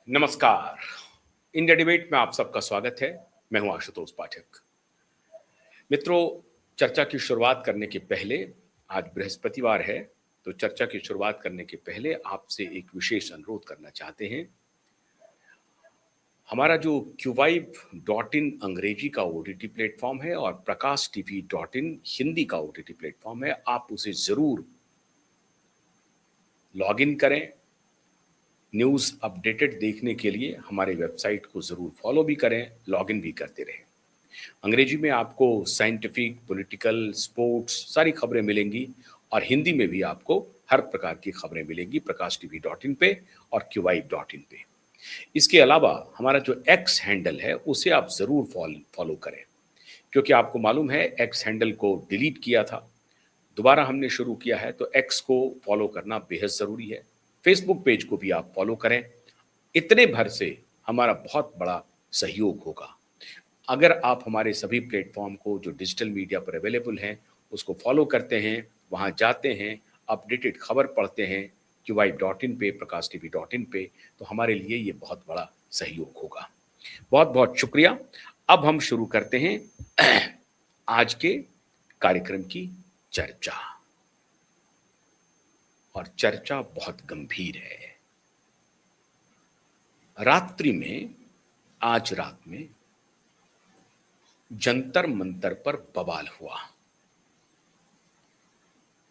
नमस्कार। India debate में आप सबका स्वागत है। मैं हूं आशुतोष पाठक। मित्रों, चर्चा की शुरुआत करने के पहले, आज बृहस्पतिवार है, तो चर्चा की शुरुआत करने के पहले आपसे एक विशेष अनुरोध करना चाहते हैं। हमारा जो QVibe.in अंग्रेजी का OTT प्लेटफॉर्म है और प्रकाश TV.in हिंदी का OTT प्लेटफॉर्म है, आप उसे जरूर लॉग इन करें। न्यूज़ अपडेटेड देखने के लिए हमारे वेबसाइट को ज़रूर फॉलो भी करें, लॉगिन भी करते रहें। अंग्रेजी में आपको साइंटिफिक, पॉलिटिकल, स्पोर्ट्स सारी खबरें मिलेंगी और हिंदी में भी आपको हर प्रकार की खबरें मिलेंगी prakashtv.in पे और QVibe.in पे। इसके अलावा हमारा जो एक्स हैंडल है उसे आप ज़रूर फॉलो करें, क्योंकि आपको मालूम है एक्स हैंडल को डिलीट किया था, दोबारा हमने शुरू किया है, तो एक्स को फॉलो करना बेहद ज़रूरी है। फेसबुक पेज को भी आप फॉलो करें। इतने भर से हमारा बहुत बड़ा सहयोग होगा। अगर आप हमारे सभी प्लेटफॉर्म को जो डिजिटल मीडिया पर अवेलेबल हैं उसको फॉलो करते हैं, वहाँ जाते हैं, अपडेटेड खबर पढ़ते हैं QVibe.in पे, prakashtv.in पे, तो हमारे लिए ये बहुत बड़ा सहयोग होगा। बहुत बहुत शुक्रिया। अब हम शुरू करते हैं आज के कार्यक्रम की चर्चा। और चर्चा बहुत गंभीर है। रात्रि में, आज रात में जंतर मंतर पर बवाल हुआ।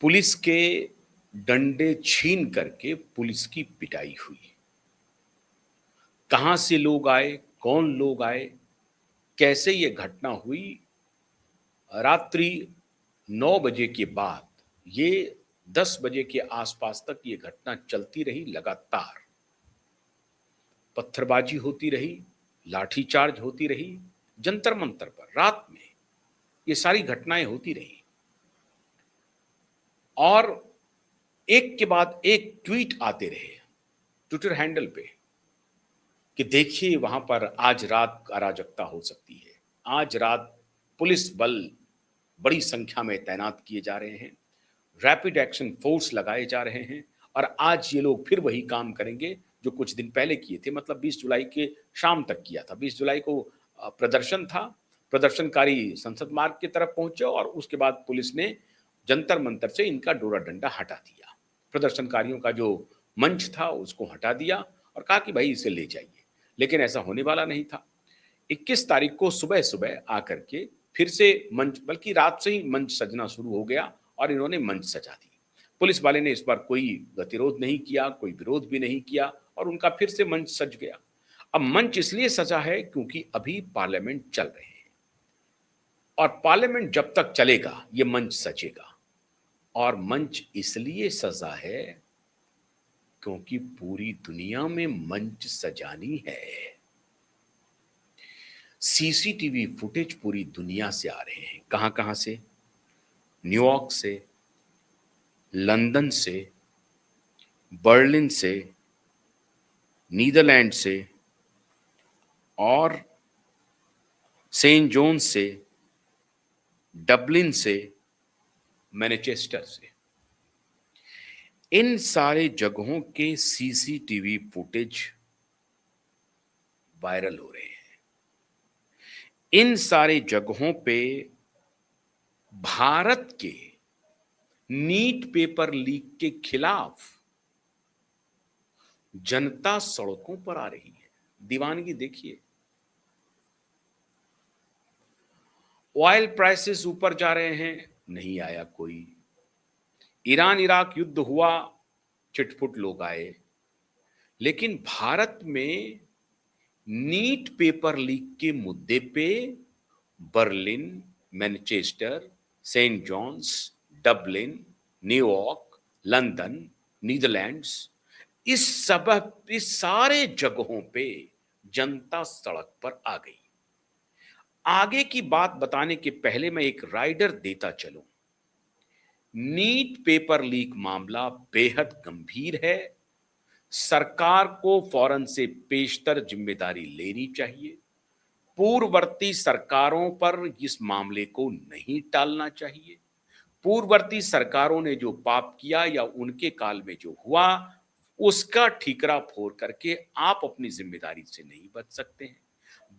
पुलिस के डंडे छीन करके पुलिस की पिटाई हुई। कहां से लोग आए, कौन लोग आए, कैसे ये घटना हुई, रात्रि 9 बजे के बाद ये 10 बजे के आसपास तक ये घटना चलती रही। लगातार पत्थरबाजी होती रही, लाठीचार्ज होती रही, जंतर मंतर पर रात में ये सारी घटनाएं होती रही। और एक के बाद एक ट्वीट आते रहे ट्विटर हैंडल पे कि देखिए वहां पर आज रात अराजकता हो सकती है, आज रात पुलिस बल बड़ी संख्या में तैनात किए जा रहे हैं, रैपिड एक्शन फोर्स लगाए जा रहे हैं और आज ये लोग फिर वही काम करेंगे जो कुछ दिन पहले किए थे। मतलब 20 जुलाई के शाम तक किया था। 20 जुलाई को प्रदर्शन था, प्रदर्शनकारी संसद मार्ग की तरफ पहुंचे और उसके बाद पुलिस ने जंतर मंतर से इनका डोरा डंडा हटा दिया। प्रदर्शनकारियों का जो मंच था उसको हटा दिया और कहा कि भाई इसे ले जाइए, लेकिन ऐसा होने वाला नहीं था। 21 तारीख को सुबह सुबह आकर के फिर से मंच, बल्कि रात से ही मंच सजना शुरू हो गया और इन्होंने मंच सजा दी। पुलिस वाले ने इस बार कोई गतिरोध नहीं किया, कोई विरोध भी नहीं किया और उनका फिर से मंच सज गया। अब मंच इसलिए सजा है क्योंकि अभी पार्लियामेंट चल रहे हैं और पार्लियामेंट जब तक चलेगा ये मंच सजेगा। और मंच इसलिए सजा है क्योंकि पूरी दुनिया में मंच सजानी है। सीसीटीवी फुटेज पूरी दुनिया से आ रहे हैं। कहां कहां से? न्यूयॉर्क से, लंदन से, बर्लिन से, नीदरलैंड से और सेंट जॉन से, डबलिन से, मैनचेस्टर से। इन सारे जगहों के सीसीटीवी फुटेज वायरल हो रहे हैं। इन सारे जगहों पे भारत के नीट पेपर लीक के खिलाफ जनता सड़कों पर आ रही है। दीवानगी देखिए। ऑयल प्राइसेस ऊपर जा रहे हैं, नहीं आया कोई। ईरान इराक युद्ध हुआ, चिटपुट लोग आए। लेकिन भारत में नीट पेपर लीक के मुद्दे पे Berlin, Manchester, Saint John's, Dublin, New York, London, Netherlands, इस सारे जगहों पे जनता सड़क पर आ गई। आगे की बात बताने के पहले मैं एक राइडर देता चलूं। नीट पेपर लीक मामला बेहद गंभीर है। सरकार को फौरन से पेशतर जिम्मेदारी लेनी चाहिए। पूर्ववर्ती सरकारों पर इस मामले को नहीं टालना चाहिए। पूर्ववर्ती सरकारों ने जो पाप किया या उनके काल में जो हुआ उसका ठीकरा फोड़ करके आप अपनी जिम्मेदारी से नहीं बच सकते हैं।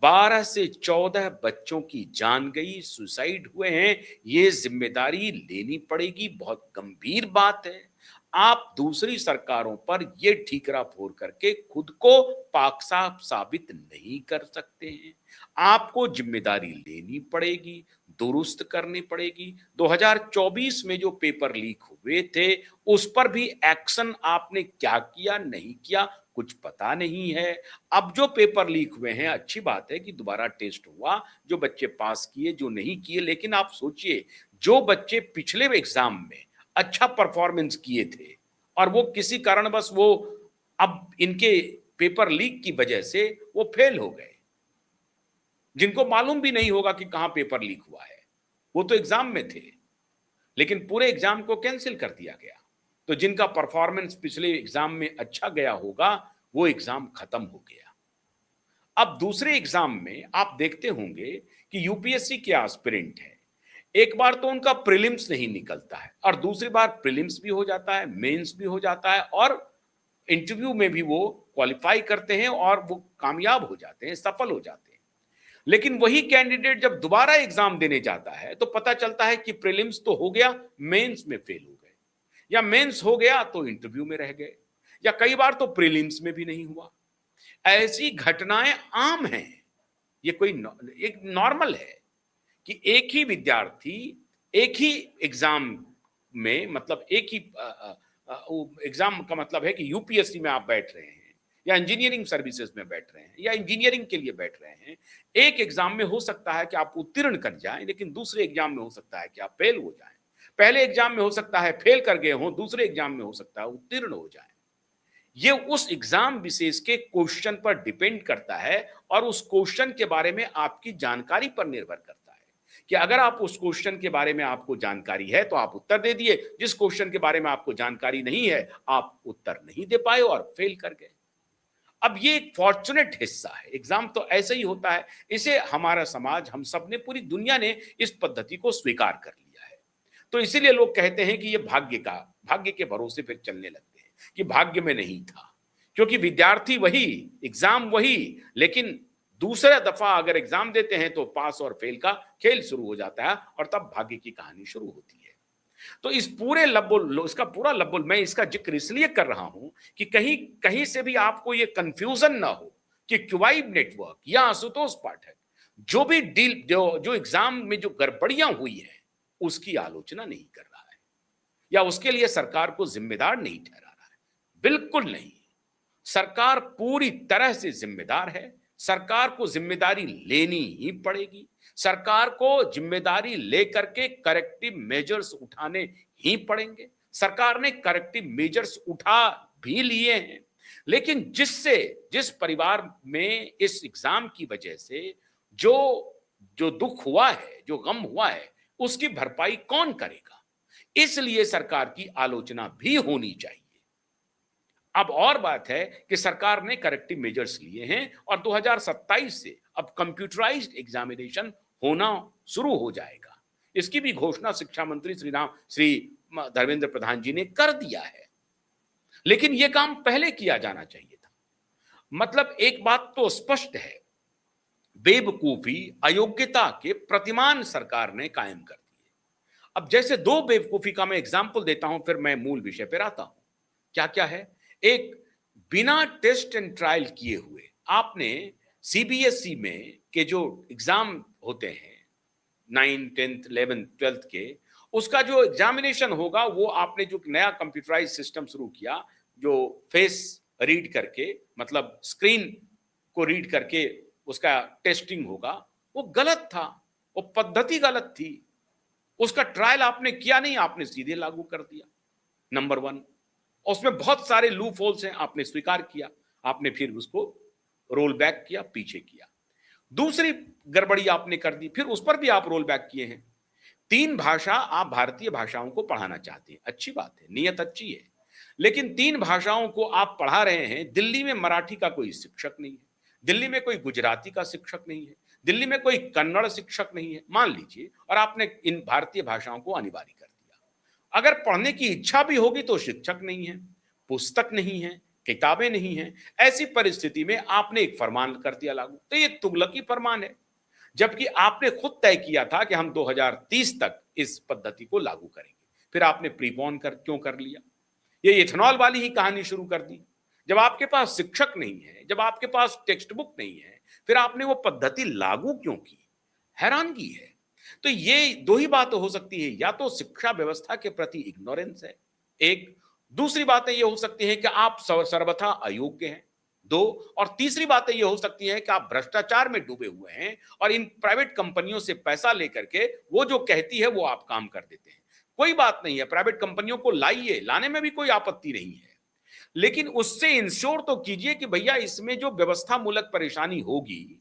12 से 14 बच्चों की जान गई, सुसाइड हुए हैं, ये जिम्मेदारी लेनी पड़ेगी, बहुत गंभीर बात है। आप दूसरी सरकारों पर ये ठीकरा फोड़ करके खुद को पाक-साफ साबित नहीं कर सकते हैं। आपको जिम्मेदारी लेनी पड़ेगी, दुरुस्त करनी पड़ेगी। 2024 में जो पेपर लीक हुए थे, उस पर भी एक्शन आपने क्या किया, नहीं किया, कुछ पता नहीं है। अब जो पेपर लीक हुए हैं, अच्छी बात है कि दोबारा टेस्ट हुआ, जो बच्चे पास किए, जो नहीं किए, लेकिन आप सोचिए, जो बच्चे पिछले एग्ज़ाम में अच्छा परफॉर्मेंस किए थे और वो किसी कारणवश वो अब इनके पेपर लीक की वजह से वो फेल हो गए, जिनको मालूम भी नहीं होगा कि कहाँ पेपर लीक हुआ है। वो तो एग्ज़ाम में थे, लेकिन पूरे एग्ज़ाम को कैंसल कर दिया गया। तो जिनका परफॉर्मेंस पिछले एग्ज़ाम में अच्छा गया होगा, वो एग्ज़ाम खत्म हो गया। अब दूसरे एग्ज़ाम में आप देखते होंगे कि यूपीएससी के एस्पिरेंट हैं। एक बार तो उनका प्रीलिम्स नहीं निकलता है और दूसरी बार प्रीलिम्स भी हो जाता है, मेंस भी हो जाता है और इंटरव्यू में भी वो क्वालीफाई करते हैं और वो कामयाब हो जाते हैं, सफल हो जाते हैं। लेकिन वही कैंडिडेट जब दोबारा एग्जाम देने जाता है तो पता चलता है कि प्रीलिम्स तो हो गया, मेंस में फेल हो गए, या मेंस हो गया तो इंटरव्यू में रह गए, या कई बार तो प्रीलिम्स में भी नहीं हुआ। ऐसी घटनाएं आम हैं। ये कोई एक नॉर्मल है कि एक ही विद्यार्थी एक ही एग्जाम में, मतलब एक ही एग्जाम का मतलब है कि यूपीएससी में आप बैठ रहे हैं या इंजीनियरिंग सर्विसेज में बैठ रहे हैं या इंजीनियरिंग के लिए बैठ रहे हैं। एक एग्जाम में हो सकता है कि आप उत्तीर्ण कर जाएं, लेकिन दूसरे एग्जाम में हो सकता है कि आप फेल हो जाएं। पहले एग्जाम में हो सकता है फेल कर गए हों, दूसरे एग्जाम में हो सकता है उत्तीर्ण हो जाएं। ये उस एग्जाम विशेष के क्वेश्चन पर डिपेंड करता है और उस क्वेश्चन के बारे में आपकी जानकारी पर निर्भर करता है कि अगर आप उस क्वेश्चन के बारे में आपको जानकारी है तो आप उत्तर दे दिए, जिस क्वेश्चन के बारे में आपको जानकारी नहीं है आप उत्तर नहीं दे पाए और फेल कर गए। अब ये एक फॉर्चुनेट हिस्सा है, एग्जाम तो ऐसे ही होता है। इसे हमारा समाज, हम सब ने, पूरी दुनिया ने इस पद्धति को स्वीकार कर लिया है। तो इसीलिए लोग कहते हैं कि ये भाग्य के भरोसे फिर चलने लगते हैं कि भाग्य में नहीं था, क्योंकि विद्यार्थी वही, एग्जाम वही, लेकिन दूसरा दफा अगर एग्जाम देते हैं तो पास और फेल का खेल शुरू हो जाता है और तब भाग्य की कहानी शुरू होती है। तो इस पूरे इसका पूरा लब्बुल, मैं इसका जिक्र इसलिए कर रहा हूं कि कहीं कहीं से भी आपको ये कंफ्यूजन ना हो कि क्वाइब नेटवर्क या आशुतोष पाठक जो भी डील जो एग्जाम में जो गड़बड़ियां हुई है उसकी आलोचना नहीं कर रहा है या उसके लिए सरकार को जिम्मेदार नहीं ठहरा रहा है। बिल्कुल नहीं। सरकार पूरी तरह से जिम्मेदार है। सरकार को जिम्मेदारी लेनी ही पड़ेगी। सरकार को जिम्मेदारी लेकर के करेक्टिव मेजर्स उठाने ही पड़ेंगे। सरकार ने करेक्टिव मेजर्स उठा भी लिए हैं, लेकिन जिस परिवार में इस एग्जाम की वजह से जो जो दुख हुआ है, जो गम हुआ है, उसकी भरपाई कौन करेगा? इसलिए सरकार की आलोचना भी होनी चाहिए। अब और बात है कि सरकार ने करेक्टिव मेजर्स लिए हैं और 2027 से अब कंप्यूटराइज्ड एग्जामिनेशन होना शुरू हो जाएगा। इसकी भी घोषणा शिक्षा मंत्री श्री धर्मेंद्र प्रधान जी ने कर दिया है, लेकिन यह काम पहले किया जाना चाहिए था। मतलब एक बात तो स्पष्ट है, बेवकूफी, अयोग्यता के प्रतिमान सरकार ने कायम कर दिए। अब जैसे दो बेवकूफी का मैं एग्जाम्पल देता हूं, फिर मैं मूल विषय पर आता हूं। क्या क्या है? एक, बिना टेस्ट एंड ट्रायल किए हुए आपने सीबीएसई में के जो एग्जाम होते हैं 9, 10th, 11th, 12th के, उसका जो एग्जामिनेशन होगा वो आपने जो नया कंप्यूटराइज सिस्टम शुरू किया, जो फेस रीड करके, मतलब स्क्रीन को रीड करके उसका टेस्टिंग होगा, वो गलत था। वो पद्धति गलत थी। उसका ट्रायल आपने किया नहीं, आपने सीधे लागू कर दिया। नंबर 1। उसमें बहुत सारे लूप होल्स हैं, आपने स्वीकार किया, आपने फिर उसको रोल बैक किया, पीछे किया। दूसरी गड़बड़ी आपने कर दी, फिर उस पर भी आप रोल बैक किए हैं। 3 भाषा आप भारतीय भाषाओं को पढ़ाना चाहते हैं, अच्छी बात है, नियत अच्छी है, लेकिन 3 भाषाओं को आप पढ़ा रहे हैं। दिल्ली में मराठी का कोई शिक्षक नहीं है, दिल्ली में कोई गुजराती का शिक्षक नहीं है, दिल्ली में कोई कन्नड़ शिक्षक नहीं है, मान लीजिए, और आपने इन भारतीय भाषाओं को अनिवार्य कर दिया। अगर पढ़ने की इच्छा भी होगी तो शिक्षक नहीं है, पुस्तक नहीं है, किताबें नहीं हैं। ऐसी परिस्थिति में आपने एक फरमान कर दिया लागू, तो ये तुगलकी फरमान है, जबकि आपने खुद तय किया था कि हम 2030 तक इस पद्धति को लागू करेंगे। फिर आपने प्रीपोन कर क्यों कर लिया? ये इथेनॉल वाली ही कहानी शुरू कर दी। जब आपके पास शिक्षक नहीं है, जब आपके पास टेक्स्ट बुक नहीं है, फिर आपने वो पद्धति लागू क्यों की? हैरानगी है। तो ये दो ही बात हो सकती है, या तो शिक्षा व्यवस्था के प्रति इग्नोरेंस है एक, दूसरी बातें ये हो सकती है कि आप सर्वथा अयोग्य हैं दो, और तीसरी बातें ये हो सकती है कि आप भ्रष्टाचार में डूबे हुए हैं और इन प्राइवेट कंपनियों से पैसा लेकर के वो जो कहती है वो आप काम कर देते हैं। कोई बात नहीं है, प्राइवेट कंपनियों को लाइए, लाने में भी कोई आपत्ति नहीं है, लेकिन उससे इंश्योर तो कीजिए कि भैया इसमें जो व्यवस्था मूलक परेशानी होगी,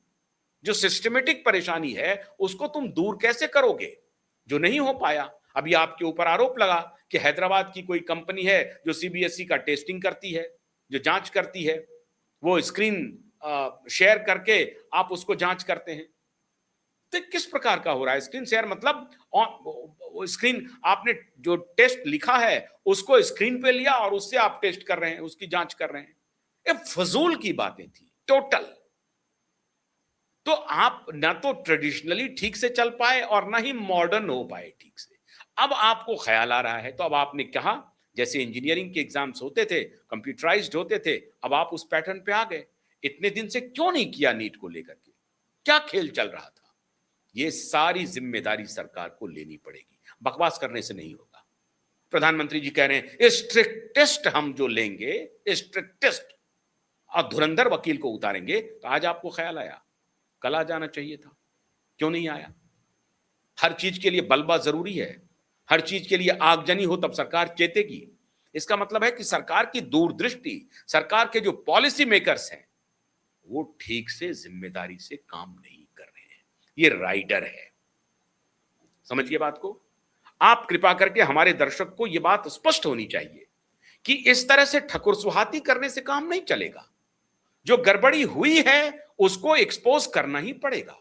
जो सिस्टमेटिक परेशानी है, उसको तुम दूर कैसे करोगे? जो नहीं हो पाया। अभी आपके ऊपर आरोप लगा कि हैदराबाद की कोई कंपनी है जो सीबीएसई का टेस्टिंग करती है, जो जांच करती है, वो स्क्रीन शेयर करके आप उसको जांच करते हैं। तो किस प्रकार का हो रहा है स्क्रीन शेयर? मतलब स्क्रीन, आपने जो टेस्ट लिखा है उसको स्क्रीन पे लिया और उससे आप टेस्ट कर रहे हैं, उसकी जांच कर रहे हैं। ये फजूल की बातें थी टोटल। तो आप ना तो ट्रेडिशनली ठीक से चल पाए और ना ही मॉडर्न हो पाए ठीक से। अब आपको ख्याल आ रहा है, तो अब आपने कहा, जैसे इंजीनियरिंग के एग्जाम्स होते थे, कंप्यूटराइज्ड होते थे, अब आप उस पैटर्न पे आ गए। इतने दिन से क्यों नहीं किया नीट को लेकर के? क्या खेल चल रहा था? ये सारी जिम्मेदारी सरकार को लेनी पड़ेगी, बकवास करने से नहीं होगा। प्रधानमंत्री जी कह रहे हैं स्ट्रिक्टेस्ट हम जो लेंगे, स्ट्रिक्टेस्ट, और धुरंधर वकील को उतारेंगे, तो आज आपको ख्याल आया? कल आ जाना चाहिए था, क्यों नहीं आया? हर चीज के लिए बलबा जरूरी है, हर चीज के लिए आगजनी हो तब सरकार चेतेगी। इसका मतलब है कि सरकार की दूरदृष्टि, सरकार के जो पॉलिसी मेकर्स हैं, वो ठीक से जिम्मेदारी से काम नहीं कर रहे हैं। ये राइडर है, समझिए बात को। आप कृपा करके, हमारे दर्शक को यह बात स्पष्ट होनी चाहिए कि इस तरह से ठकुर सुहाती करने से काम नहीं चलेगा। जो गड़बड़ी हुई है उसको एक्सपोज करना ही पड़ेगा।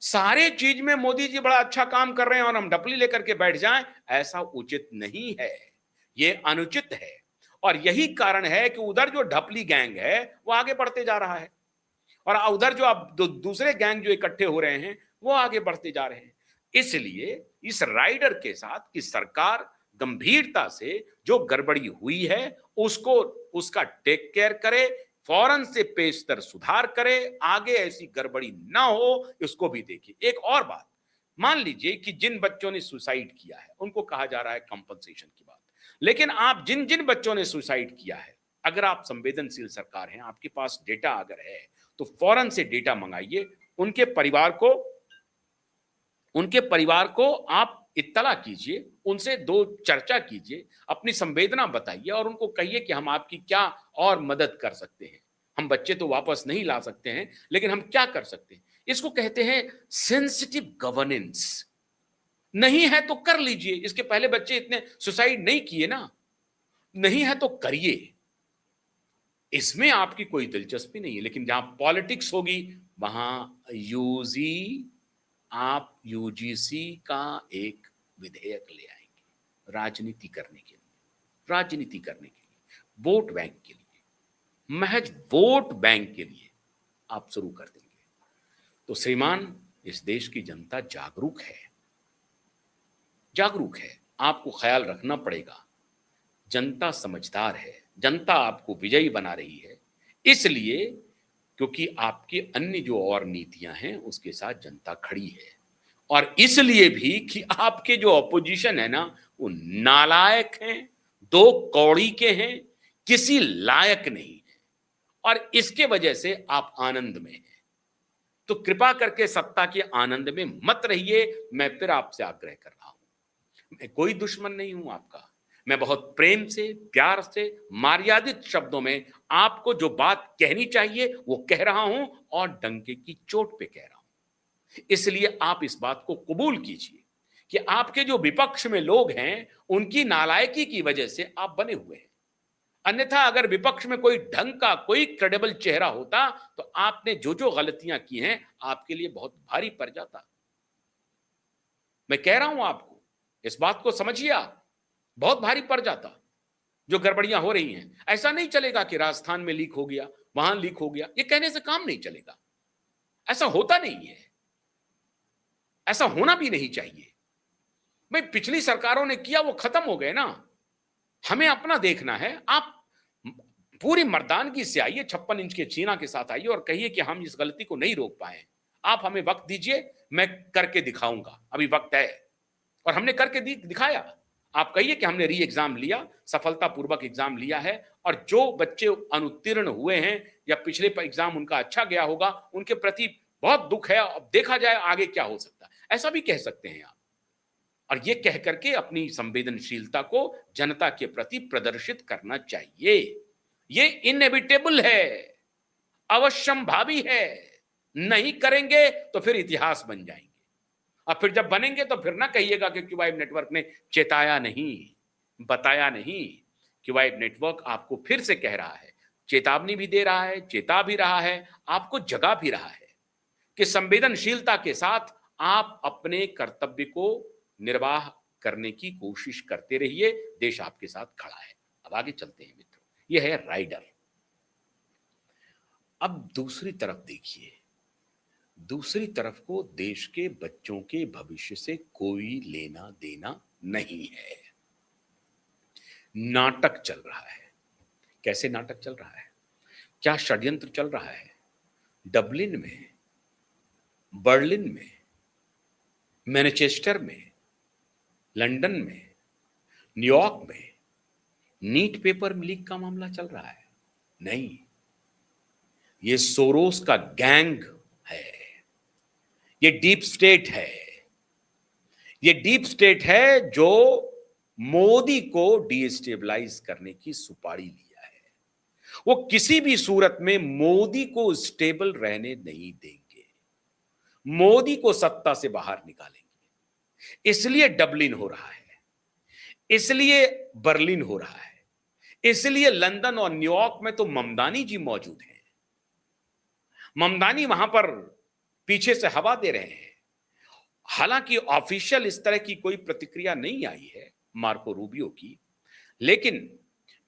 सारे चीज में मोदी जी बड़ा अच्छा काम कर रहे हैं और हम डपली लेकर के बैठ जाएं, ऐसा उचित नहीं है, ये अनुचित है। और यही कारण है कि उधर जो ढपली गैंग है वो आगे बढ़ते जा रहा है, और उधर जो अब दूसरे गैंग जो इकट्ठे हो रहे हैं वो आगे बढ़ते जा रहे हैं। इसलिए इस राइडर के साथ कि सरकार गंभीरता से जो गड़बड़ी हुई है उसको, उसका टेक केयर करे, फौरन से पेशतर सुधार करे, आगे ऐसी गड़बड़ी ना हो इसको भी देखिए। एक और बात, मान लीजिए कि जिन बच्चों ने सुसाइड किया है उनको कहा जा रहा है कंपनसेशन की बात, लेकिन आप जिन जिन बच्चों ने सुसाइड किया है, अगर आप संवेदनशील सरकार हैं, आपके पास डेटा अगर है, तो फौरन से डेटा मंगाइए, उनके परिवार को आप इत्तला कीजिए, उनसे दो चर्चा कीजिए, अपनी संवेदना बताइए और उनको कहिए कि हम आपकी क्या और मदद कर सकते हैं। हम बच्चे तो वापस नहीं ला सकते हैं, लेकिन हम क्या कर सकते हैं? इसको कहते हैं सेंसिटिव गवर्नेंस। नहीं है तो कर लीजिए, इसके पहले बच्चे इतने सुसाइड नहीं किए ना, नहीं है तो करिए, इसमें आपकी कोई दिलचस्पी नहीं है। लेकिन जहां पॉलिटिक्स होगी वहां आप यूजीसी का एक विधेयक ले आएंगे राजनीति करने के लिए, वोट बैंक के लिए, महज वोट बैंक के लिए आप शुरू कर देंगे। तो श्रीमान, इस देश की जनता जागरूक है, आपको ख्याल रखना पड़ेगा। जनता समझदार है, जनता आपको विजयी बना रही है, इसलिए क्योंकि आपके अन्य जो और नीतियां हैं उसके साथ जनता खड़ी है, और इसलिए भी कि आपके जो अपोजिशन है ना वो नालायक हैं, दो कौड़ी के हैं, किसी लायक नहीं है, और इसके वजह से आप आनंद में हैं। तो कृपा करके सत्ता के आनंद में मत रहिए। मैं फिर आपसे आग्रह कर रहा हूं, मैं कोई दुश्मन नहीं हूं आपका, मैं बहुत प्रेम से, प्यार से, मर्यादित शब्दों में आपको जो बात कहनी चाहिए वो कह रहा हूं, और डंके की चोट पे कह रहा हूं। इसलिए आप इस बात को कबूल कीजिए कि आपके जो विपक्ष में लोग हैं उनकी नालायकी की वजह से आप बने हुए हैं। अन्यथा अगर विपक्ष में कोई ढंग का, कोई क्रेडिबल चेहरा होता तो आपने जो जो गलतियां की हैं आपके लिए बहुत भारी पड़ जाता। मैं कह रहा हूं आपको, इस बात को समझिए, आप बहुत भारी पड़ जाता। जो गड़बड़ियां हो रही हैं। ऐसा नहीं चलेगा कि राजस्थान में लीक हो गया, वहां लीक हो गया, ये कहने से काम नहीं चलेगा। ऐसा होता नहीं है, ऐसा होना भी नहीं चाहिए। भाई पिछली सरकारों ने किया, वो खत्म हो गए ना। हमें अपना देखना है। आप पूरी मर्दानगी से आइए, 56 इंच के चीना के साथ आइए और कहिए कि हम इस गलती को नहीं रोक पाए। आप हमें वक्त दीजिए, मैं करके दिखाऊंगा, अभी वक्त है। और हमने करके दिखाया। आप कहिए कि हमने री एग्जाम लिया, सफलतापूर्वक एग्जाम लिया है, और जो बच्चे अनुत्तीर्ण हुए हैं या पिछले एग्जाम उनका अच्छा गया होगा, उनके प्रति बहुत दुख है, अब देखा जाए आगे क्या हो सकता है, ऐसा भी कह सकते हैं आप। और ये कह करके अपनी संवेदनशीलता को जनता के प्रति प्रदर्शित करना चाहिए। ये इनएविटेबल है, अवश्यंभावी है। नहीं करेंगे तो फिर इतिहास बन जाएंगे। और फिर जब बनेंगे तो फिर ना कहिएगा कि क्यूवाइब नेटवर्क ने चेताया नहीं, बताया नहीं। क्यूवाइब नेटवर्क आपको फिर से कह रहा है, चेतावनी भी दे रहा है, चेता भी रहा है, आपको जगा भी रहा है कि संवेदनशीलता के साथ आप अपने कर्तव्य को निर्वाह करने की कोशिश करते रहिए। देश आपके साथ खड़ा है। अब आगे चलते हैं मित्रों, यह है राइडर। अब दूसरी तरफ देखिए, दूसरी तरफ को देश के बच्चों के भविष्य से कोई लेना देना नहीं है। नाटक चल रहा है। कैसे नाटक चल रहा है, क्या षड्यंत्र चल रहा है? डबलिन में, बर्लिन में, मैनचेस्टर में, लंदन में, न्यूयॉर्क में नीट पेपर लीक का मामला चल रहा है? नहीं, ये सोरोस का गैंग है, ये डीप स्टेट है। ये डीप स्टेट है जो मोदी को डिस्टेबलाइज करने की सुपारी लिया है। वो किसी भी सूरत में मोदी को स्टेबल रहने नहीं देंगे, मोदी को सत्ता से बाहर निकालेंगे। इसलिए डबलिन हो रहा है, इसलिए बर्लिन हो रहा है, इसलिए लंदन और न्यूयॉर्क में तो ममदानी जी मौजूद हैं। ममदानी वहां पर पीछे से हवा दे रहे हैं। हालांकि ऑफिशियल इस तरह की कोई प्रतिक्रिया नहीं आई है मार्को रूबियो की, लेकिन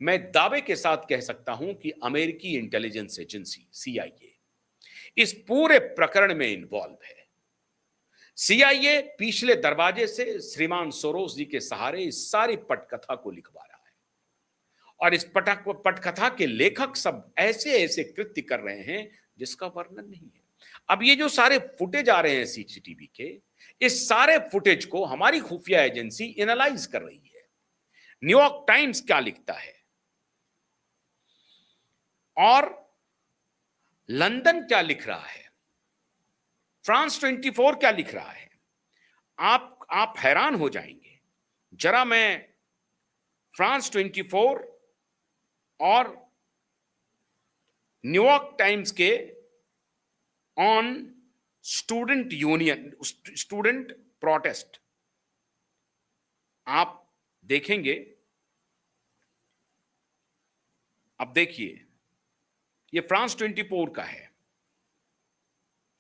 मैं दावे के साथ कह सकता हूं कि अमेरिकी इंटेलिजेंस एजेंसी सीआईए इस पूरे प्रकरण में इन्वॉल्व है। सीआईए पिछले दरवाजे से श्रीमान सोरोस जी के सहारे इस सारी पटकथा को लिखवा रहा है, और इस पटकथा के लेखक सब ऐसे ऐसे कृत्य कर रहे हैं जिसका वर्णन नहीं है। अब ये जो सारे फुटेज आ रहे हैं सीसीटीवी के, इस सारे फुटेज को हमारी खुफिया एजेंसी एनालाइज कर रही है। न्यूयॉर्क टाइम्स क्या लिखता है और लंदन क्या लिख रहा है, फ्रांस 24 क्या लिख रहा है, आप हैरान हो जाएंगे। जरा मैं फ्रांस 24 और न्यूयॉर्क टाइम्स के on student union, student protest, आप देखेंगे। अब देखिए, ये फ्रांस 24 का है,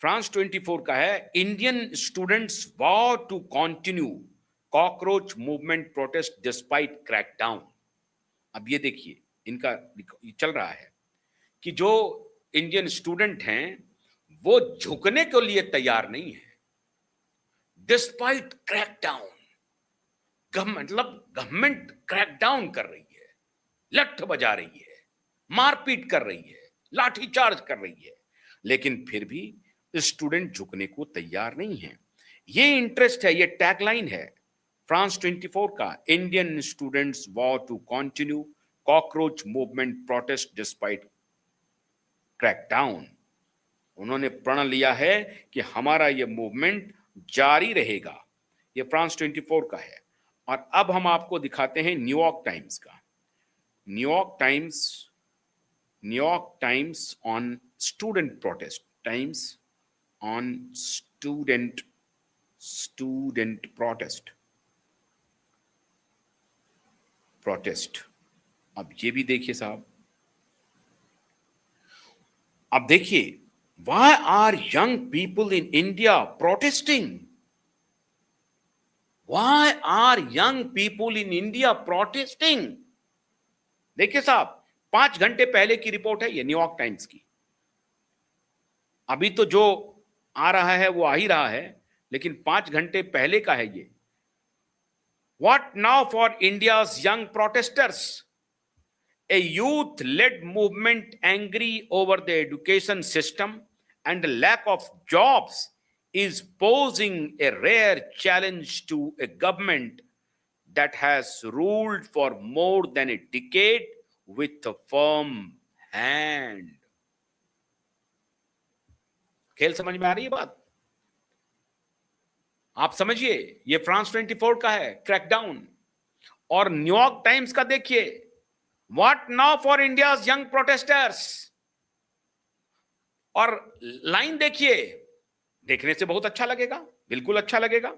फ्रांस 24 का है। Indian students vow to continue cockroach movement protest despite crackdown. अब ये देखिए, इनका चल रहा है कि जो इंडियन स्टूडेंट हैं वो झुकने के लिए तैयार नहीं है डिस्पाइट क्रैकडाउन। मतलब गवर्नमेंट क्रैकडाउन कर रही है, लठ बजा रही है, मारपीट कर रही है, लाठीचार्ज कर रही है, लेकिन फिर भी स्टूडेंट झुकने को तैयार नहीं है। ये इंटरेस्ट है, ये टैगलाइन है फ्रांस 24 का, Indian students vow to continue cockroach movement protest despite crackdown. उन्होंने प्रण लिया है कि हमारा ये मूवमेंट जारी रहेगा। ये फ्रांस 24 का है। और अब हम आपको दिखाते हैं न्यूयॉर्क टाइम्स का। New York times on student protest, times on student protest. अब ये भी देखिए साहब, अब देखिए, why are young people in India protesting? Why are young people in India protesting? देखिए साहब, 5 घंटे पहले की रिपोर्ट है ये, न्यूयॉर्क टाइम्स की। अभी तो जो आ रहा है वो आ ही रहा है, लेकिन 5 घंटे पहले का है ये। What now for India's young protesters? A youth led movement angry over the education system and the lack of jobs is posing a rare challenge to a government that has ruled for more than a decade with a firm hand. खेल समझ में आ रही है बात? आप समझिए, ये France 24 का है क्रैकडाउन, और न्यूयॉर्क टाइम्स का देखिए, what now for India's young protesters. और लाइन देखिए, देखने से बहुत अच्छा लगेगा, बिल्कुल अच्छा लगेगा।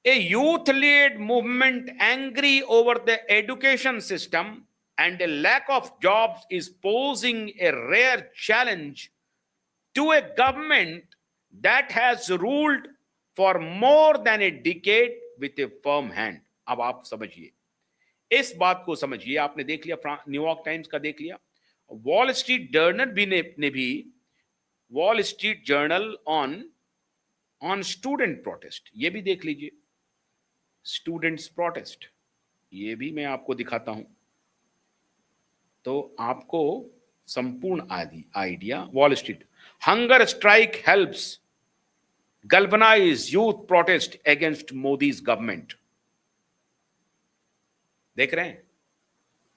A youth led movement angry over the education system and a lack of jobs is posing a rare challenge to a government that has ruled for more than a decade with a firm hand. अब आप समझिए, इस बात को समझिए। आपने देख लिया, न्यूयॉर्क टाइम्स का देख लिया, वॉल स्ट्रीट जर्नल भी ने भी wall Street journal on student protest, ये भी देख लीजिए, स्टूडेंट्स प्रोटेस्ट, ये भी मैं आपको दिखाता हूं, तो आपको संपूर्ण idea. Wall Street, hunger strike helps galvanise youth protest against Modi's government. देख रहे हैं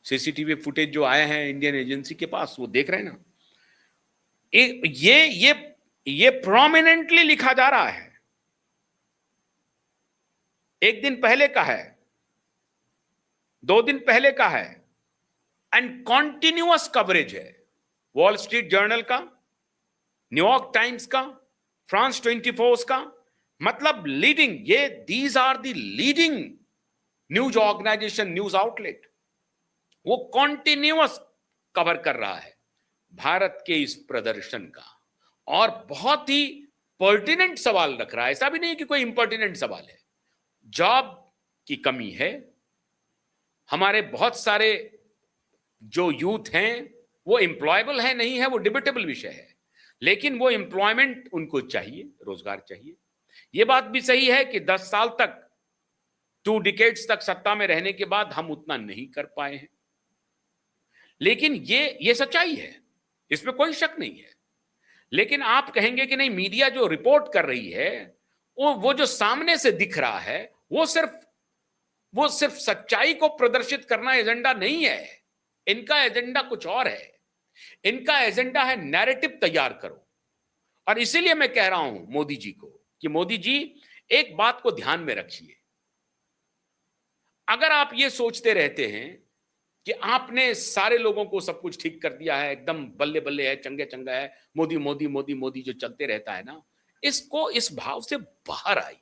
सीसीटीवी फुटेज जो आया है इंडियन एजेंसी के पास, वो देख रहे हैं ना। ये प्रोमिनेंटली लिखा जा रहा है, एक दिन पहले का है, 2 दिन पहले का है, एंड कॉन्टिन्यूअस कवरेज है। वॉल स्ट्रीट जर्नल का, न्यूयॉर्क टाइम्स का, फ्रांस 24 का, मतलब लीडिंग, ये these are the leading news organisation, news outlet, वो कॉन्टिन्यूअस कवर कर रहा है भारत के इस प्रदर्शन का, और बहुत ही पर्टिनेंट सवाल रख रहा है। ऐसा भी नहीं कि कोई इंपर्टिनेंट सवाल है। जॉब की कमी है, हमारे बहुत सारे जो यूथ हैं वो एम्प्लॉयबल है नहीं है, वो डिबेटेबल विषय है, लेकिन वो एम्प्लॉयमेंट उनको चाहिए, रोजगार चाहिए। ये बात भी सही है कि 10 साल तक, 2 डिकेड्स तक सत्ता में रहने के बाद हम उतना नहीं कर पाए हैं, लेकिन ये सच्चाई है, इसमें कोई शक नहीं है। लेकिन आप कहेंगे कि नहीं, मीडिया जो रिपोर्ट कर रही है, वो जो सामने से दिख रहा है, वो सिर्फ सच्चाई को प्रदर्शित करना एजेंडा नहीं है। इनका एजेंडा कुछ और है। इनका एजेंडा है नैरेटिव तैयार करो। और इसीलिए मैं कह रहा हूं मोदी जी को कि मोदी जी, एक बात को ध्यान में रखिए। अगर आप ये सोचते रहते हैं कि आपने सारे लोगों को सब कुछ ठीक कर दिया है, एकदम बल्ले बल्ले है, चंगे चंगा है, मोदी मोदी मोदी मोदी जो चलते रहता है ना, इसको, इस भाव से बाहर आइए।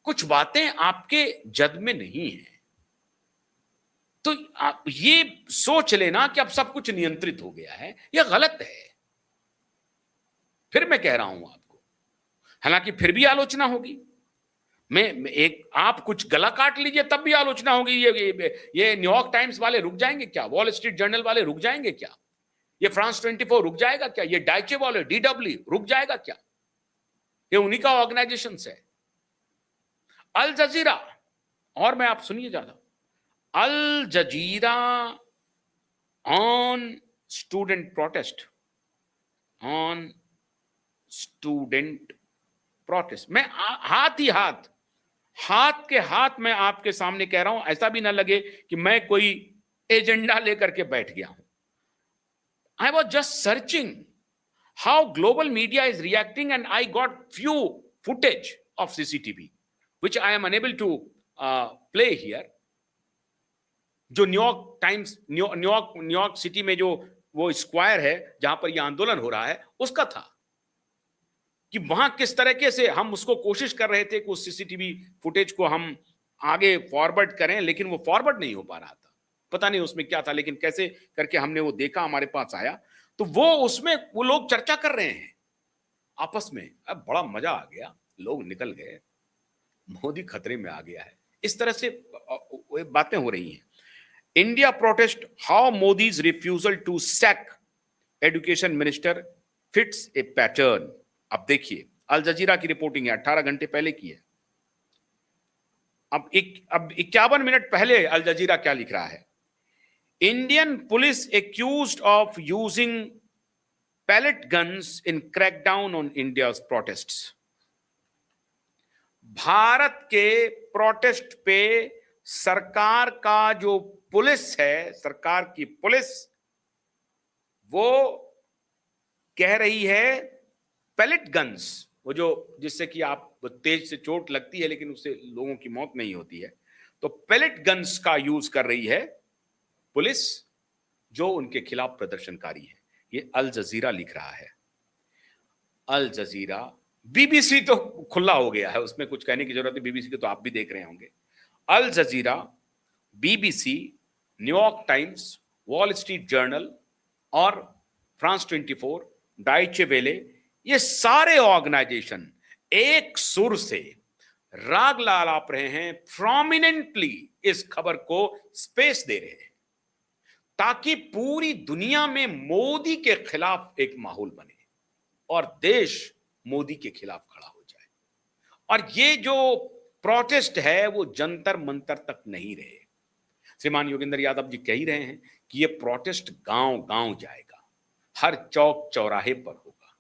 कुछ बातें आपके जद में नहीं है, तो आप ये सोच लेना कि अब सब कुछ नियंत्रित हो गया है, यह गलत है। फिर मैं कह रहा हूं आपको, हालांकि फिर भी आलोचना होगी। आप कुछ गला काट लीजिए तब भी आलोचना होगी। ये न्यूयॉर्क टाइम्स वाले रुक जाएंगे क्या? वॉल स्ट्रीट जर्नल वाले रुक जाएंगे क्या? ये फ्रांस 24 रुक जाएगा क्या? ये डाइचे वाले, DW रुक जाएगा क्या? ये उन्हीं का ऑर्गेनाइजेशन है। अल जजीरा, और मैं, आप सुनिए ज्यादा, Al Jazeera on student protest, on student protest. मैं हाथ के हाथ में आपके सामने कह रहा हूं, ऐसा भी ना लगे कि मैं कोई एजेंडा लेकर के बैठ गया हूं। I was just searching how global media is reacting and I got few footage of CCTV which I am unable to play here। जो न्यूयॉर्क टाइम्स, न्यूयॉर्क सिटी में जो वो स्क्वायर है जहां पर यह आंदोलन हो रहा है, उसका था कि वहां किस तरीके से हम उसको कोशिश कर रहे थे कि उस CCTV फुटेज को हम आगे फॉरवर्ड करें, लेकिन वो फॉरवर्ड नहीं हो पा रहा था। पता नहीं उसमें क्या था, लेकिन कैसे करके हमने वो देखा, हमारे पास आया, तो वो उसमें वो लोग चर्चा कर रहे हैं आपस में। अब बड़ा मजा आ गया, लोग निकल गए, मोदी खतरे में आ गया है, इस तरह से बातें हो रही हैं। India protest, how Modi's refusal to sack education minister fits a pattern. अब देखिए, अल जजीरा की रिपोर्टिंग है, 18 घंटे पहले की है। अब 51 मिनट पहले अल जजीरा क्या लिख रहा है? Indian police accused of using pellet guns in crackdown on India's protests. भारत के प्रोटेस्ट पे सरकार का जो पुलिस है, सरकार की पुलिस, वो कह रही है पैलेट गन्स, वो जो जिससे कि आप तेज से चोट लगती है लेकिन उससे लोगों की मौत नहीं होती है, तो पैलेट गन्स का यूज कर रही है पुलिस जो उनके खिलाफ प्रदर्शनकारी है। ये अल जजीरा लिख रहा है। अल जजीरा, बीबीसी तो खुला हो गया है, उसमें कुछ कहने की जरूरत नहीं, बीबीसी को तो आप भी देख रहे होंगे। Al Jazeera, BBC, New York Times, Wall Street Journal और फ्रांस 24, डाइचे वेले, ये सारे ऑर्गेनाइजेशन एक सुर से राग लाप रहे हैं, प्रोमिनेंटली इस खबर को स्पेस दे रहे हैं ताकि पूरी दुनिया में मोदी के खिलाफ एक माहौल बने और देश मोदी के खिलाफ खड़ा हो जाए। और ये जो प्रोटेस्ट है वो जंतर मंतर तक नहीं रहे। श्रीमान योगेंद्र यादव जी कह ही रहे हैं कि ये प्रोटेस्ट गांव गांव जाएगा, हर चौक चौराहे पर होगा,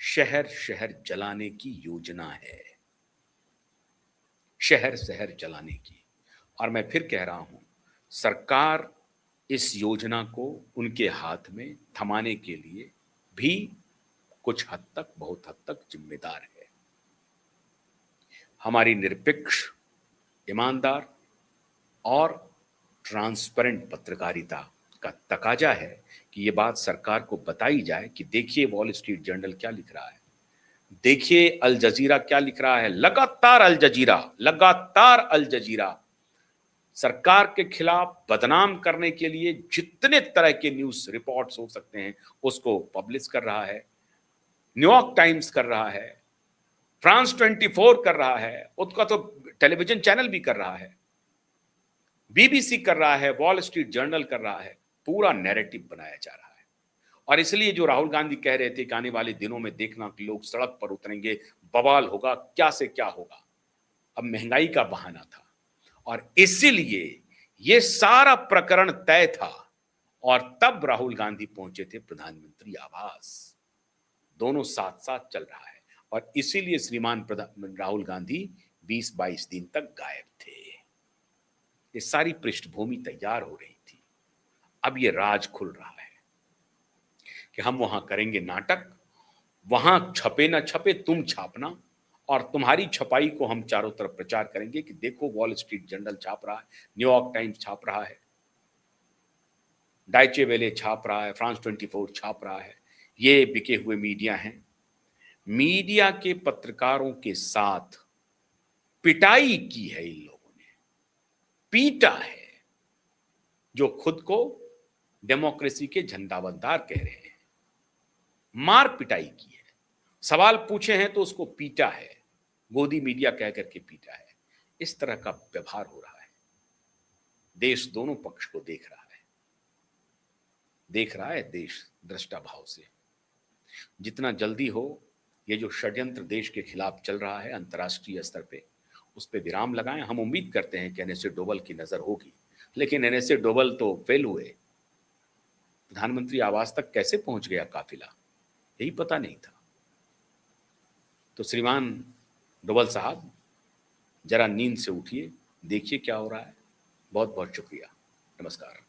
शहर शहर जलाने की योजना है, शहर शहर जलाने की। और मैं फिर कह रहा हूं, सरकार इस योजना को उनके हाथ में थमाने के लिए भी कुछ हद तक, बहुत हद तक जिम्मेदार है। हमारी निरपेक्ष, ईमानदार और ट्रांसपेरेंट पत्रकारिता का तकाजा है कि ये बात सरकार को बताई जाए कि देखिए वॉल स्ट्रीट जर्नल क्या लिख रहा है, देखिए अल जजीरा क्या लिख रहा है। लगातार अल जजीरा सरकार के खिलाफ बदनाम करने के लिए जितने तरह के न्यूज रिपोर्ट्स हो सकते हैं उसको पब्लिश कर रहा है। न्यूयॉर्क टाइम्स कर रहा है, फ्रांस 24 कर रहा है, उसका तो टेलीविजन चैनल भी कर रहा है, बीबीसी कर रहा है, वॉल स्ट्रीट जर्नल कर रहा है। पूरा नैरेटिव बनाया जा रहा है। और इसलिए जो राहुल गांधी कह रहे थे कि आने वाले दिनों में देखना कि लोग सड़क पर उतरेंगे, बवाल होगा, क्या से क्या होगा, अब महंगाई का बहाना था और इसीलिए ये सारा प्रकरण तय था। और तब राहुल गांधी पहुंचे थे प्रधानमंत्री आवास, दोनों साथ साथ चल रहा है। और इसीलिए श्रीमान राहुल गांधी 20-22 दिन तक गायब थे। ये सारी पृष्ठभूमि तैयार हो रही थी। अब ये राज खुल रहा है कि हम वहां करेंगे नाटक, वहां छपे ना छपे तुम छापना, और तुम्हारी छपाई को हम चारों तरफ प्रचार करेंगे कि देखो वॉल स्ट्रीट जर्नल छाप रहा है, न्यूयॉर्क टाइम्स छाप रहा है, डाइचे वेले छाप रहा है, फ्रांस 24 छाप रहा है। ये बिके हुए मीडिया हैं। मीडिया के पत्रकारों के साथ पिटाई की है इन लोगों ने, पीटा है, जो खुद को डेमोक्रेसी के झंडाबंदार कह रहे हैं। मार पिटाई की है, सवाल पूछे हैं तो उसको पीटा है, गोदी मीडिया कह करके पीटा है। इस तरह का व्यवहार हो रहा है। देश दोनों पक्ष को देख रहा है देश दृष्टा भाव से। जितना जल्दी हो ये जो षड्यंत्र देश के खिलाफ चल रहा है अंतर्राष्ट्रीय स्तर पे, उस पे विराम लगाएं। हम उम्मीद करते हैं कि एनएसए डोभाल की नजर होगी, लेकिन एनएसए डोभाल तो फेल हुए। प्रधानमंत्री आवास तक कैसे पहुंच गया काफिला, यही पता नहीं था। तो श्रीमान डोभाल साहब, जरा नींद से उठिए, देखिए क्या हो रहा है। बहुत बहुत शुक्रिया, नमस्कार।